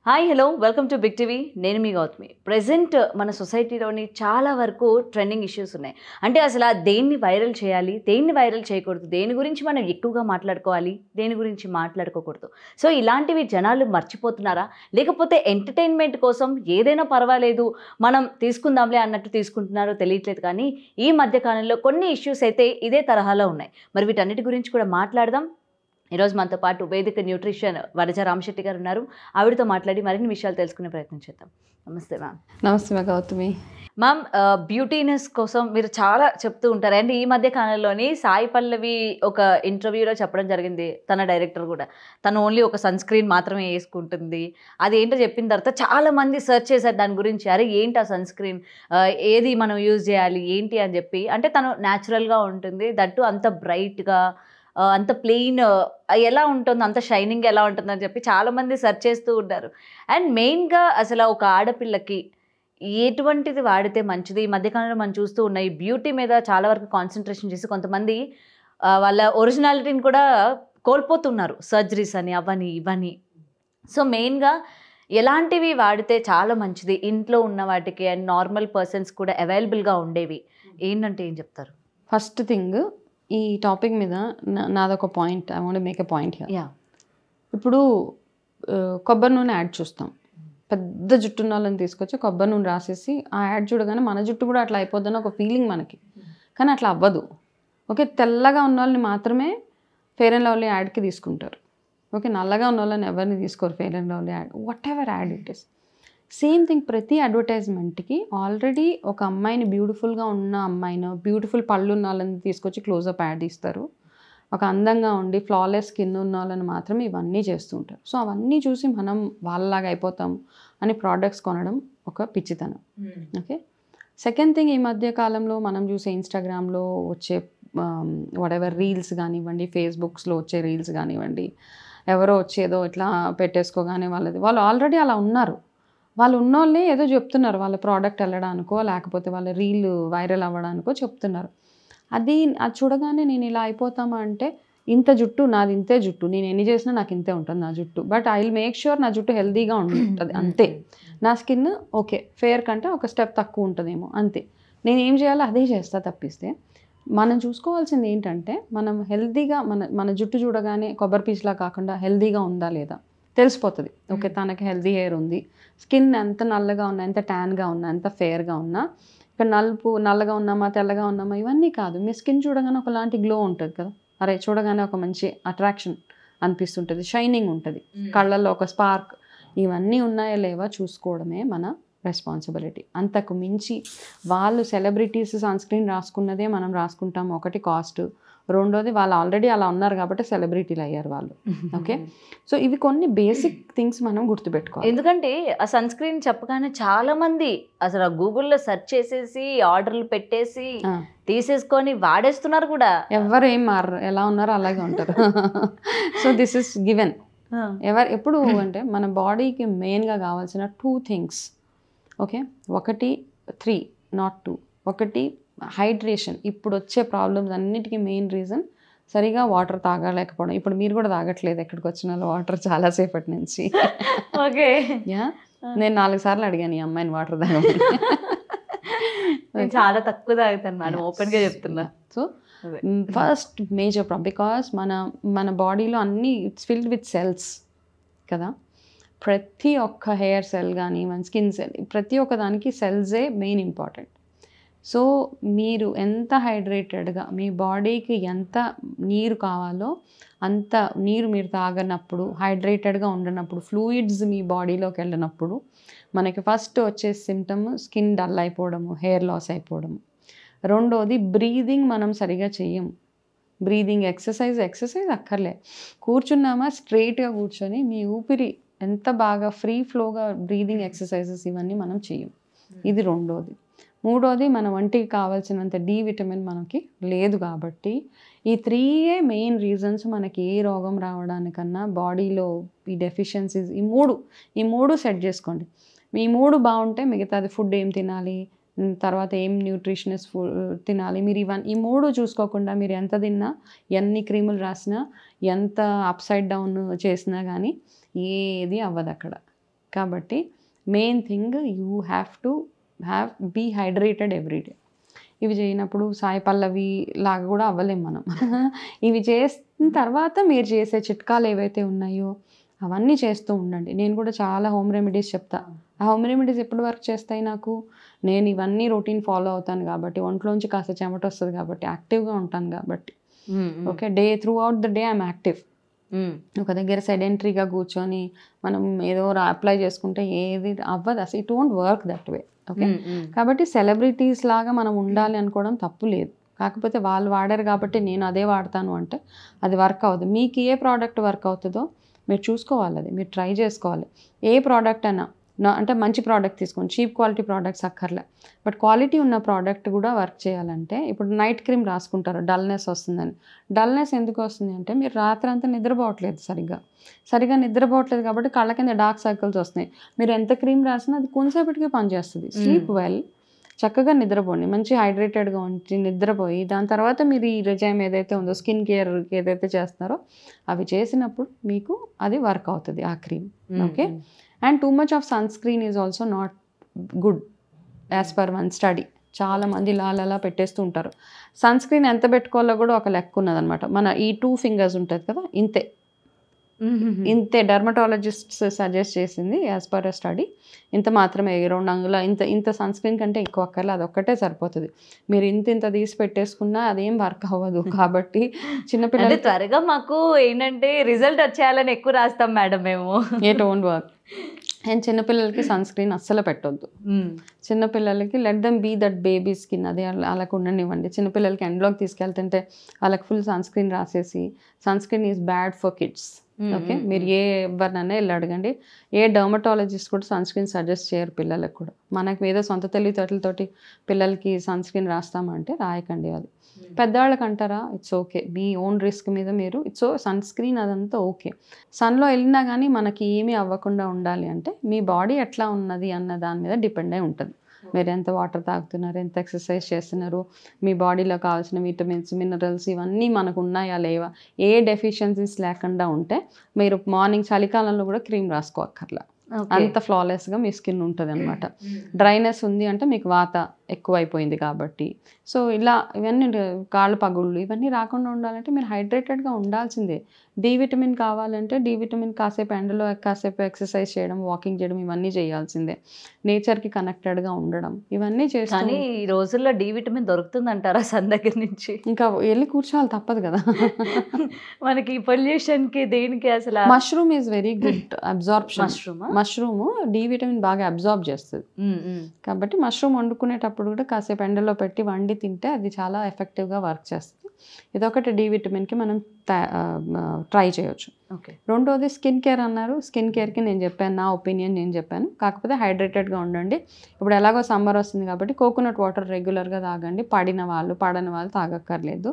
Hi hello welcome to Big TV. నేను మీ Gautami. Present మన సొసైటీలోని చాలా వరకు ట్రెండింగ్ ఇష్యూస్ ఉన్నాయి. అంటే అసలు దేన్ని వైరల్ చేయాలి, దేన్ని వైరల్ చేయకూడదు, దేని గురించి మనం ఎక్కువగా మాట్లాడుకోవాలి, దేని గురించి మాట్లాడుకోకూడదు. సో ఇలాంటివి జనాలు మర్చిపోతున్నారా, లేకపోతే ఎంటర్టైన్మెంట్ కోసం ఏదైనా పర్వాలేదు మనం తీసుకుందాంలే అన్నట్టు తీసుకుంటున్నారో తెలియట్లేదు. కానీ ఈ మధ్యకాలంలో కొన్ని ఇష్యూస్ అయితే ఇదే తరహాలో ఉన్నాయి. మరి వీటన్నిటి గురించి కూడా మాట్లాడదాం. ఈరోజు మనతో పాటు వేదిక న్యూట్రిషన్ వనజ రామశెట్టి గారు ఉన్నారు. ఆవిడతో మాట్లాడి మరిన్ని విషయాలు తెలుసుకునే ప్రయత్నం చేద్దాం. నమస్తే మ్యామ్. నమస్తే గౌతమి. మ్యామ్, బ్యూటీనెస్ కోసం మీరు చాలా చెప్తూ ఉంటారు. అండ్ ఈ మధ్య కాలంలోని సాయి పల్లవి ఒక ఇంటర్వ్యూలో చెప్పడం జరిగింది, తన డైరెక్టర్ కూడా, తను ఓన్లీ ఒక సన్ స్క్రీన్ మాత్రమే వేసుకుంటుంది. అదేంటో చెప్పిన తర్వాత చాలామంది సెర్చ్ చేశారు దాని గురించి. అరే ఏంటి ఆ సన్ స్క్రీన్, ఏది మనం యూజ్ చేయాలి ఏంటి అని చెప్పి. అంటే తను న్యాచురల్గా ఉంటుంది, దట్టు అంత బ్రైట్గా, అంత ప్లెయిన్ ఎలా ఉంటుంది, అంత షైనింగ్ ఎలా ఉంటుంది అని చెప్పి చాలామంది సెర్చ్ చేస్తూ ఉంటారు. అండ్ మెయిన్గా అసలు ఒక ఆడపిల్లకి ఎటువంటిది వాడితే మంచిది? ఈ మధ్యకాలంలో మనం చూస్తూ ఉన్న ఈ బ్యూటీ మీద చాలా వరకు కాన్సన్ట్రేషన్ చేసి కొంతమంది వాళ్ళ ఒరిజినాలిటీని కూడా కోల్పోతున్నారు, సర్జరీస్ అని అవని ఇవని. సో మెయిన్గా ఎలాంటివి వాడితే చాలా మంచిది ఇంట్లో ఉన్న వాటికి, అండ్ నార్మల్ పర్సన్స్ కూడా అవైలబుల్గా ఉండేవి ఏంటంటే ఏం చెప్తారు? ఫస్ట్ థింగ్, ఈ టాపిక్ మీద నాదొక point, I want make a point here. ఇప్పుడు కొబ్బరి నూనె యాడ్ చూస్తాం. పెద్ద జుట్టు ఉన్న వాళ్ళని తీసుకొచ్చి కొబ్బరి నూనె రాసేసి ఆ యాడ్ చూడగానే మన జుట్టు కూడా అట్లా అయిపోద్దని ఒక ఫీలింగ్ మనకి. కానీ అట్లా అవ్వదు. ఓకే, తెల్లగా ఉన్న వాళ్ళని మాత్రమే ఫెయిర్ అండ్ లవ్లీ యాడ్కి తీసుకుంటారు. ఓకే, నల్లగా ఉన్న వాళ్ళని ఎవరిని తీసుకోరు fair and lovely ad, what ever add it is. Same thing, ప్రతి అడ్వర్టైజ్మెంట్కి ఆల్రెడీ ఒక అమ్మాయిని, బ్యూటిఫుల్గా ఉన్న అమ్మాయిని, బ్యూటిఫుల్ పళ్ళు ఉన్న వాళ్ళని తీసుకొచ్చి క్లోజప్ యాడ్ ఇస్తారు. ఒక అందంగా ఉండి ఫ్లాలెస్ స్కిన్ ఉన్న వాళ్ళని మాత్రమే ఇవన్నీ చేస్తూ ఉంటారు. సో అవన్నీ చూసి మనం వాళ్ళలాగా అయిపోతాం అని ప్రోడక్ట్స్ కొనడం ఒక పిచ్చితనం. ఓకే, సెకండ్ థింగ్, ఈ మధ్య కాలంలో మనం చూసే ఇన్స్టాగ్రామ్లో వచ్చే వాటెవర్ రీల్స్ కానివ్వండి, ఫేస్బుక్స్లో వచ్చే రీల్స్ కానివ్వండి, ఎవరో వచ్చేదో ఇట్లా పెట్టేసుకోగానే వాళ్ళు ఆల్రెడీ అలా ఉన్నారు. వాళ్ళు ఉన్నోళ్ళే ఏదో చెప్తున్నారు, వాళ్ళ ప్రోడక్ట్ వెళ్ళడానికో లేకపోతే వాళ్ళ రీల్ వైరల్ అవ్వడానికో చెప్తున్నారు. అది చూడగానే నేను ఇలా అయిపోతామా అంటే, ఇంత జుట్టు నాది, ఇంతే జుట్టు, నేను ఎన్ని చేసినా నాకు ఇంతే ఉంటుంది నా జుట్టు, but I will make sure నా జుట్టు హెల్తీగా ఉంటుంది అంతే. నా స్కిన్ ఓకే, ఫేర్ కంటే ఒక స్టెప్ తక్కువ ఉంటుందేమో అంతే, నేను ఏం చేయాలో అదే చేస్తా. తప్పిస్తే మనం చూసుకోవాల్సింది ఏంటంటే, మనం హెల్తీగా మన జుట్టు చూడగానే కొబ్బరి పీచులా కాకుండా హెల్తీగా ఉందా లేదా తెలిసిపోతుంది. ఓకే, తనకి హెల్తీ హెయిర్ ఉంది, స్కిన్ ఎంత నల్లగా ఉన్నా, ఎంత ట్యాన్గా ఉన్నా, ఎంత ఫేర్గా ఉన్నా, ఇక్కడ నల్లగా ఉన్నామా తెల్లగా ఉన్నామా ఇవన్నీ కాదు. మీ స్కిన్ చూడగానే ఒకలాంటి గ్లో ఉంటుంది కదా, అరే చూడగానే ఒక మంచి అట్రాక్షన్ అనిపిస్తుంటుంది, షైనింగ్ ఉంటుంది, కళ్ళల్లో ఒక స్పార్క్, ఇవన్నీ ఉన్నాయా లేవా చూసుకోవడమే మన రెస్పాన్సిబిలిటీ. అంతకు మించి వాళ్ళు సెలబ్రిటీస్ సన్ స్క్రీన్ రాసుకున్నదే మనం రాసుకుంటాం. ఒకటి కాస్ట్, రెండోది వాళ్ళు ఆల్రెడీ అలా ఉన్నారు కాబట్టి సెలబ్రిటీలు అయ్యారు వాళ్ళు. ఓకే, సో ఇవి కొన్ని బేసిక్ థింగ్స్ మనం గుర్తుపెట్టుకోవాలి. ఎందుకంటే ఆ సన్ స్క్రీన్ చెప్పగానే చాలా మంది అసలు గూగుల్లో సెర్చ్ చేసేసి ఆర్డర్లు పెట్టేసి తీసేసుకొని వాడేస్తున్నారు కూడా. ఎవరు ఏం మారరు, ఎలా ఉన్నారో అలాగే ఉంటారు. So this is given. ఎప్పుడు అంటే మన బాడీకి మెయిన్గా కావాల్సిన 2 థింగ్స్. Okay, 3 not 2. ఒకటి హైడ్రేషన్. ఇప్పుడు వచ్చే ప్రాబ్లమ్స్ అన్నిటికీ మెయిన్ రీజన్ సరిగా వాటర్ తాగలేకపోవడం. ఇప్పుడు మీరు కూడా తాగట్లేదు ఎక్కడికి వచ్చిన వాటర్ చాలాసేపటి నుంచి. ఓకే, నేను 4 సార్లు అడిగాను ఈ అమ్మాయిని వాటర్ తాగమని. చాలా తక్కువ తాగుతాను మేడం, ఓపెన్గా చెప్తున్నా. So first major problem, because మన బాడీలో అన్నీ ఇట్స్ ఫిల్డ్ విత్ సెల్స్ కదా. ప్రతి ఒక్క హెయిర్ సెల్ కానీ, మన స్కిన్ సెల్, ప్రతి ఒక్క దానికి సెల్సే మెయిన్ ఇంపార్టెంట్. సో మీరు ఎంత హైడ్రేటెడ్గా, మీ బాడీకి ఎంత నీరు కావాలో అంత నీరు మీరు తాగనప్పుడు, హైడ్రేటెడ్గా ఉండనప్పుడు, ఫ్లూయిడ్స్ మీ బాడీలోకి వెళ్ళినప్పుడు మనకి ఫస్ట్ వచ్చే సిమ్టమ్ స్కిన్ డల్ అయిపోవడము, హెయిర్ లాస్ అయిపోవడము. రెండోది బ్రీదింగ్ మనం సరిగా చెయ్యము. బ్రీదింగ్ ఎక్సర్సైజ్ అక్కర్లే, కూర్చున్నామా స్ట్రైట్గా కూర్చొని మీ ఊపిరి ఎంత బాగా ఫ్రీ ఫ్లోగా బ్రీదింగ్ ఎక్సర్సైజెస్ ఇవన్నీ మనం చెయ్యం. ఇది రెండోది. మూడోది, మన ఒంటికి కావాల్సినంత డి విటమిన్ మనకి లేదు కాబట్టి ఈ 3 మెయిన్ రీజన్స్ మనకి ఏ రోగం రావడానికన్నా బాడీలో ఈ డెఫిషియన్సీస్. ఈ మూడు సెట్ చేసుకోండి. ఈ 3 బాగుంటే మిగతాది ఫుడ్ ఏం తినాలి, తర్వాత ఏం న్యూట్రిషనస్ ఫుడ్ తినాలి, మీరు ఈ 3 చూసుకోకుండా మీరు ఎంత తిన్నా, ఎన్ని క్రీములు రాసినా, ఎంత అప్సైడ్ డౌన్ చేసినా కానీ ఏది అవ్వదు అక్కడ. కాబట్టి main thing you have to be hydrated everyday. ఇవి చేయనప్పుడు సాయి పల్లవి లాగా కూడా అవ్వలేం మనం. ఇవి చేసిన తర్వాత మీరు చేసే చిట్కాలు ఏవైతే ఉన్నాయో అవన్నీ చేస్తూ ఉండండి. నేను కూడా చాలా హోమ్ రెమెడీస్ చెప్తా. ఆ హోమ్ రెమెడీస్ ఎప్పుడు వర్క్ చేస్తాయి నాకు? నేను ఇవన్నీ రొటీన్ ఫాలో అవుతాను కాబట్టి, ఒంట్లోంచి కాస్త చెమట వస్తుంది కాబట్టి, యాక్టివ్గా ఉంటాను కాబట్టి. Okay, through out the day I'm active. ఒక దగ్గర సెడెంటరీగా కూర్చొని మనం ఏదో అప్లై చేసుకుంటే ఏది అవ్వదు అసలు. It won't work that way. Okay, కాబట్టి సెలబ్రిటీస్ లాగా మనం ఉండాలి అనుకోవడం తప్పు లేదు. కాకపోతే వాళ్ళు వాడారు కాబట్టి నేను అదే వాడతాను అంటే అది వర్క్ అవ్వదు. మీకు ఏ ప్రోడక్ట్ వర్క్ అవుతుందో మీరు చూసుకోవాలి, అది మీరు ట్రై చేసుకోవాలి. ఏ ప్రోడక్ట్ అయినా అంటే మంచి ప్రోడక్ట్ తీసుకోండి, చీప్ క్వాలిటీ ప్రోడక్ట్స్ అక్కర్లే. బట్ క్వాలిటీ ఉన్న ప్రోడక్ట్ కూడా వర్క్ చేయాలంటే, ఇప్పుడు నైట్ క్రీమ్ రాసుకుంటారు డల్నెస్ వస్తుందని. డల్నెస్ ఎందుకు వస్తుంది అంటే మీరు రాత్రి అంతా నిద్రపోవట్లేదు, సరిగా నిద్రపోవట్లేదు కాబట్టి కళ్ళ కింద డార్క్ సర్కిల్స్ వస్తున్నాయి. మీరు ఎంత క్రీమ్ రాసినా అది కొంతసేపటికే పనిచేస్తుంది. స్లీప్ వెల్, చక్కగా నిద్రపోండి, మంచి హైడ్రేటెడ్గా ఉంచి నిద్రపోయి దాని తర్వాత మీరు ఈ రెజైమ్ ఏదైతే ఉందో స్కిన్ కేర్ ఏదైతే చేస్తున్నారో అవి చేసినప్పుడు మీకు అది వర్క్ అవుతుంది ఆ cream. Okay, and too much of sunscreen is also not good as per one study. చాలామంది ఇలా పెట్టేస్తూ ఉంటారు. సన్ స్క్రీన్ ఎంత పెట్టుకోవాలో కూడా ఒక లెక్క ఉన్నదనమాట. మన ఈ 2 fingers ఉంటుంది కదా, ఇంతే డర్మటాలజిస్ట్ సజెస్ట్ చేసింది యాజ్ పర్ ఎ స్టడీ. ఇంత మాత్రమే, 2 అంగుళాల ఇంత సన్ స్క్రీన్ కంటే ఎక్కువ అక్కర్లే, అదొక్కటే సరిపోతుంది. మీరు ఇంత తీసి పెట్టేసుకున్నా అదేం వర్క్ అవ్వదు. కాబట్టి చిన్నపిల్లలు త్వరగా మాకు ఏంటంటే రిజల్ట్ వచ్చేయాలని ఎక్కువ రాస్తాం మేడం మేము. It won't work. అండ్ చిన్నపిల్లలకి సన్ స్క్రీన్ అస్సలు పెట్టొద్దు. చిన్నపిల్లలకి let them be that baby skin, అదే వాళ్ళకు ఉండనివ్వండి. చిన్నపిల్లలకి ఎండ్లోకి తీసుకెళ్తుంటే వాళ్ళకి ఫుల్ సన్ స్క్రీన్ రాసేసి, sunscreen is bad for kids. Okay, మీరు ఎవరినైనా వెళ్ళి అడగండి, ఏ డర్మటాలజిస్ట్ కూడా సన్ స్క్రీన్ సజెస్ట్ చేయరు పిల్లలకు కూడా. మనకు ఏదో సొంత తెలివితేటలతోటి పిల్లలకి సన్ స్క్రీన్ రాస్తామంటే రాయకండి. అది పెద్దవాళ్ళకి అంటారా, it's okay, me own risk మీద మీరు సన్ స్క్రీన్ అదంతా ఓకే. సన్లో వెళ్ళినా కానీ మనకి ఏమీ అవ్వకుండా ఉండాలి అంటే మీ బాడీ ఎట్లా ఉన్నది అన్న దాని మీద డిపెండ్ అయి ఉంటుంది. మీరు ఎంత వాటర్ తాగుతున్నారు, ఎంత ఎక్సర్సైజ్ చేస్తున్నారు, మీ బాడీలో కావాల్సిన విటమిన్స్, మినరల్స్ ఇవన్నీ మనకు ఉన్నాయా లేవా, ఏ డెఫిషియన్సీస్ లేకుండా ఉంటే మీరు మార్నింగ్ చలికాలంలో కూడా క్రీమ్ రాసుకోక్కర్లా. అంత ఫ్లాలెస్గా మీ స్కిన్ ఉంటుంది అనమాట. డ్రైనెస్ ఉంది అంటే మీకు వాత ఎక్కువైపోయింది కాబట్టి. సో ఇలా ఇవన్నీ కాళ్ళు పగుళ్ళు ఇవన్నీ రాకుండా ఉండాలంటే మీరు హైడ్రేటెడ్గా ఉండాల్సిందే. డి విటమిన్ కావాలంటే డి విటమిన్ కాసేపు ఎండలో కాసేపు ఎక్సర్సైజ్ చేయడం, వాకింగ్ చేయడం ఇవన్నీ చేయాల్సిందే. నేచర్కి కనెక్టెడ్గా ఉండడం ఇవన్నీ చేసి. కానీ ఈ రోజుల్లో డి విటమిన్ దొరుకుతుంది అంటారా సన్ దగ్గర నుంచి? ఇంకా వెళ్ళి కూర్చోవాలి, తప్పదు కదా. మనకి పొల్యూషన్కి దేనికి అసలు mushroom is very good absorption. Mushroom D vitamin బాగా అబ్జార్బ్ చేస్తుంది. కాబట్టి మష్రూమ్ వండుకునేటప్పుడు కూడా కాసేపు ఎండలో పెట్టి వండి తింటే అది చాలా ఎఫెక్టివ్గా వర్క్ చేస్తుంది. ఇదొకటి డి విటమిన్కి మనం ట్రై చేయొచ్చు. ఓకే, రెండోది స్కిన్ కేర్ అన్నారు. స్కిన్ కేర్కి నేను చెప్పాను, నా ఒపీనియన్ నేను చెప్పాను. కాకపోతే హైడ్రేటెడ్గా ఉండండి. ఇప్పుడు ఎలాగో సమ్మర్ వస్తుంది కాబట్టి కోకోనట్ వాటర్ రెగ్యులర్గా తాగండి. పడని వాళ్ళు తాగక్కర్లేదు.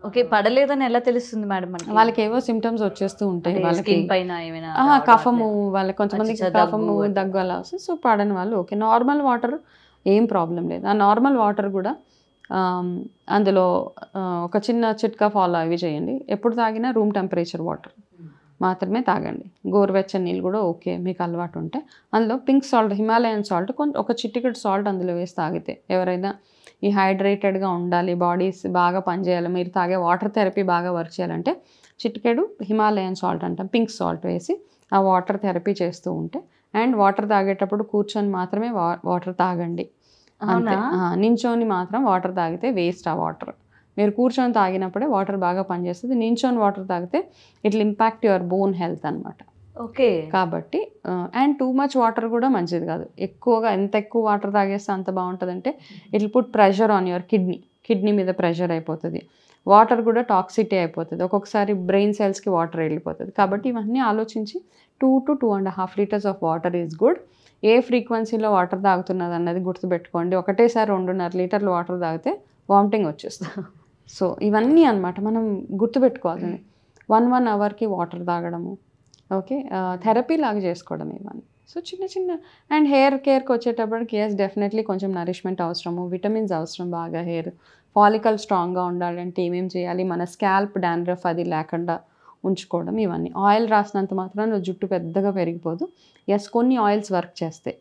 ఓకే, పడలేదని ఎలా తెలుస్తుంది మేడం? వాళ్ళకి ఏవో సిమ్టమ్స్ వచ్చేస్తూ ఉంటాయి, వాళ్ళకి కఫము, వాళ్ళకి కొంతమందికి కఫము, దగ్గు అలా వస్తుంది. సో పడని వాళ్ళు ఓకే, నార్మల్ వాటర్ ఏం ప్రాబ్లం లేదు. ఆ నార్మల్ వాటర్ కూడా అందులో ఒక చిన్న చిట్కా ఫాలో అవి చేయండి. ఎప్పుడు తాగినా రూమ్ టెంపరేచర్ వాటర్ మాత్రమే తాగండి. గోరువెచ్చని నీళ్ళు కూడా ఓకే మీకు అలవాటు ఉంటే. అందులో పింక్ సాల్ట్, హిమాలయన్ సాల్ట్, ఒక చిటికెడు సాల్ట్ అందులో వేసి తాగితే ఎవరైనా ఈ హైడ్రేటెడ్గా ఉండాలి, బాడీస్ బాగా పనిచేయాలి, మీరు తాగే వాటర్ థెరపీ బాగా వర్క్ చేయాలంటే చిటికెడు హిమాలయన్ సాల్ట్ అంటాం, పింక్ సాల్ట్ వేసి ఆ వాటర్ థెరపీ చేస్తూ ఉంటే. అండ్ వాటర్ తాగేటప్పుడు కూర్చొని మాత్రమే వాటర్ తాగండి. అంతే, నించొని మాత్రం వాటర్ తాగితే వేస్ట్. ఆ వాటర్ మీరు కూర్చొని తాగినప్పుడే వాటర్ బాగా పనిచేస్తుంది. నించొని వాటర్ తాగితే it will impact your bone health అనమాట. ఓకే, కాబట్టి అండ్ టూ మచ్ వాటర్ కూడా మంచిది కాదు. ఎంత ఎక్కువ వాటర్ తాగేస్తే అంత బాగుంటుందంటే it will put pressure on your kidney మీద ప్రెషర్ అయిపోతుంది. వాటర్ కూడా టాక్సిటీ అయిపోతుంది. ఒక్కొక్కసారి బ్రెయిన్ సెల్స్కి వాటర్ వెళ్ళిపోతుంది. కాబట్టి ఇవన్నీ ఆలోచించి 2 to 2.5 liters of water is good. ఏ ఫ్రీక్వెన్సీలో వాటర్ తాగుతున్నది అన్నది గుర్తుపెట్టుకోండి. ఒకటేసారి 2.5 లీటర్లు వాటర్ తాగితే వామిటింగ్ వచ్చేస్తుంది. సో ఇవన్నీ అనమాట మనం గుర్తుపెట్టుకోవాలి. 1 అవర్కి వాటర్ తాగడము, ఓకే, థెరపీ లాగా చేసుకోవడం ఇవన్నీ. సో చిన్న అండ్ హెయిర్ కేర్కి వచ్చేటప్పటికి ఎస్ డెఫినెట్లీ కొంచెం నరిష్మెంట్ అవసరము, విటమిన్స్ అవసరం బాగా. హెయిర్ ఫాలికల్ స్ట్రాంగ్గా ఉండాలంటే ఏమేమి చేయాలి, మన స్కాల్ప్ డాండ్రఫ్ అది లేకుండా ఉంచుకోవడం ఇవన్నీ. ఆయిల్ రాసినంత మాత్రాన జుట్టు పెద్దగా పెరిగిపోదు. ఎస్, కొన్ని ఆయిల్స్ వర్క్ చేస్తాయి,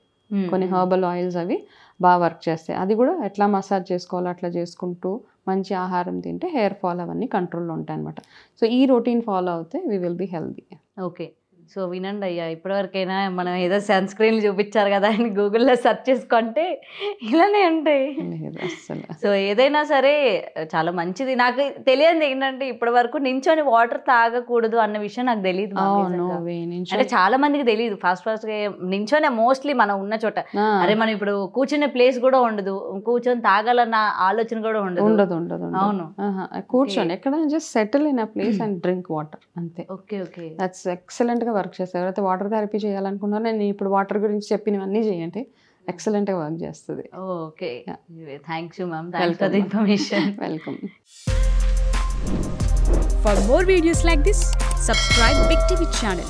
కొన్ని హెర్బల్ ఆయిల్స్ అవి బాగా వర్క్ చేస్తాయి. అది కూడా ఎట్లా మసాజ్ చేసుకోవాలో అట్లా చేసుకుంటూ మంచి ఆహారం తింటే హెయిర్ ఫాల్ అవన్నీ కంట్రోల్లో ఉంటాయి అనమాట. సో ఈ రొటీన్ ఫాలో అవుతే we will be healthy. Okay. So వినండి అయ్యా, ఇప్పటివరకైనా మనం ఏదో సన్ స్క్రీన్లు చూపించారు కదా అని గూగుల్లో సెర్చ్ చేసుకుంటే ఇలానే ఉంటాయి. అసలు సో ఏదైనా సరే చాలా మంచిది. నాకు తెలియదు ఏంటంటే ఇప్పటి వరకు నించొని వాటర్ తాగకూడదు అన్న విషయం నాకు తెలియదు. అంటే చాలా మందికి తెలియదు. ఫస్ట్ గా నించొనే మోస్ట్లీ మనం ఉన్న చోట అరే మనం ఇప్పుడు కూర్చునే ప్లేస్ కూడా ఉండదు, కూర్చొని తాగాలన్న ఆలోచన కూడా ఉండదు. అవును, కూర్చొని ఎక్కడ just settle in a place and drink water అంతే. ఓకే ఓకే, దట్స్ ఎక్సలెంట్ గా వర్క్ చేస్తారు. ఎవరైతే వాటర్ థెరపీ చేయాలనుకున్నారో నేను ఇప్పుడు వాటర్ గురించి చెప్పినవన్నీ చేయండి, ఎక్సలెంట్ గా వర్క్ చేస్తుంది. Okay, thank you ma'am, thanks for the information. Welcome. For more videos like this, subscribe Big TV channel.